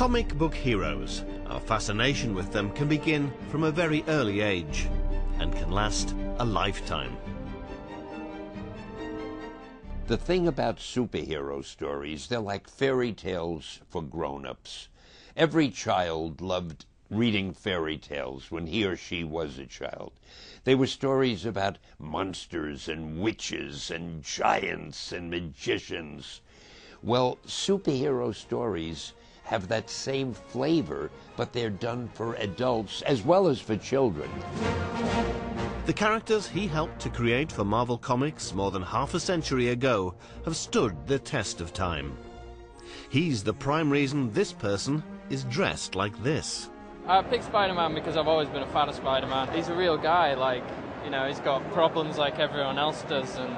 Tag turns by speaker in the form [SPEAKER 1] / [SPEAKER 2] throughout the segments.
[SPEAKER 1] Comic book heroes. Our fascination with them can begin from a very early age and can last a lifetime.
[SPEAKER 2] The thing about superhero stories, they're like fairy tales for grown-ups. Every child loved reading fairy tales when he or she was a child. They were stories about monsters and witches and giants and magicians. Well, superhero stories have that same flavor, but they're done for adults as well as for children.
[SPEAKER 1] The characters he helped to create for Marvel Comics more than half a century ago have stood the test of time. He's the prime reason this person is dressed like this.
[SPEAKER 3] I picked Spider-Man because I've always been a fan of Spider-Man. He's a real guy, like, you know, he's got problems like everyone else does, and,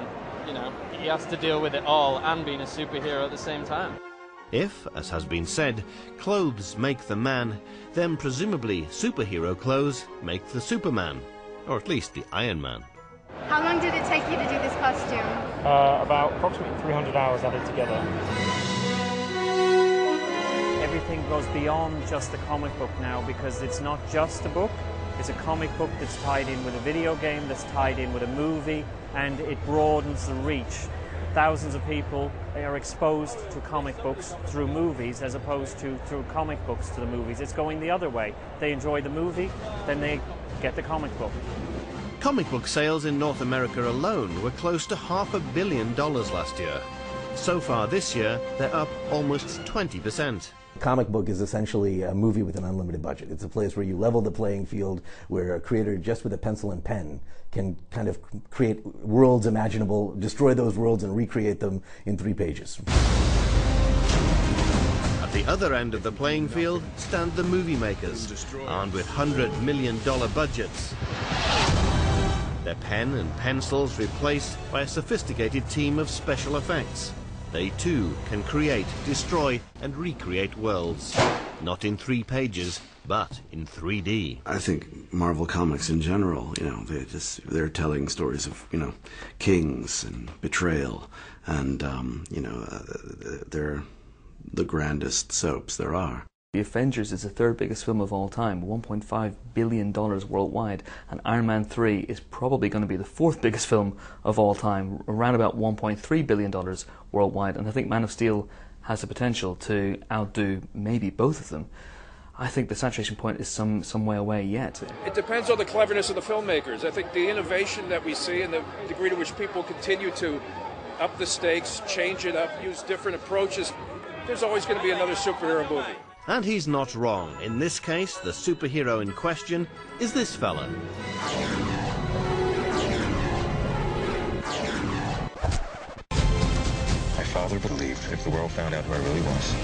[SPEAKER 3] you know, he has to deal with it all and being a superhero at the same time.
[SPEAKER 1] If, as has been said, clothes make the man, then presumably superhero clothes make the Superman, or at least the Iron Man.
[SPEAKER 4] How long did it take you to do this costume?
[SPEAKER 5] About approximately 300 hours added together. Everything goes beyond just a comic book now, because it's not just a book. It's a comic book that's tied in with a video game, that's tied in with a movie, and it broadens the reach. Thousands of people are exposed to comic books through movies as opposed to through comic books to the movies. It's going the other way. They enjoy the movie, then they get the comic book.
[SPEAKER 1] Comic book sales in North America alone were close to $500 million last year. So far this year, they're up almost 20%.
[SPEAKER 6] A comic book is essentially a movie with an unlimited budget. It's a place where you level the playing field, where a creator just with a pencil and pen can kind of create worlds imaginable, destroy those worlds and recreate them in 3 pages.
[SPEAKER 1] At the other end of the playing field stand the movie makers, armed with $100 million budgets. Their pen and pencils replaced by a sophisticated team of special effects. They too can create, destroy and recreate worlds. Not in 3 pages, but in 3D.
[SPEAKER 7] I think Marvel Comics in general, you know, they're telling stories of, you know, kings and betrayal, and, you know, they're the grandest soaps there are.
[SPEAKER 8] The Avengers is the 3rd biggest film of all time, $1.5 billion worldwide, and Iron Man 3 is probably going to be the 4th biggest film of all time, around about $1.3 billion worldwide, and I think Man of Steel has the potential to outdo maybe both of them. I think the saturation point is some way away yet.
[SPEAKER 9] It depends on the cleverness of the filmmakers. I think the innovation that we see and the degree to which people continue to up the stakes, change it up, use different approaches, there's always going to be another superhero movie.
[SPEAKER 1] And he's not wrong. In this case, the superhero in question is this fella.
[SPEAKER 10] My father believed if the world found out who I really was,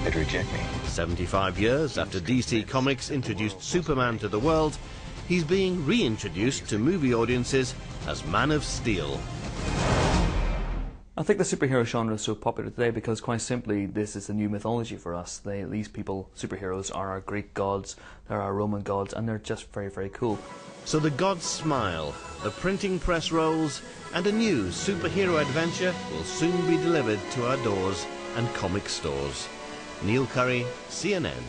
[SPEAKER 10] they'd reject me.
[SPEAKER 1] 75 years after DC Comics introduced Superman to the world, he's being reintroduced to movie audiences as Man of Steel.
[SPEAKER 8] I think the superhero genre is so popular today because, quite simply, this is a new mythology for us. These people, superheroes, are our Greek gods, they're our Roman gods, and they're just very, very cool.
[SPEAKER 1] So the gods smile, the printing press rolls, and a new superhero adventure will soon be delivered to our doors and comic stores. Neil Curry, CNN.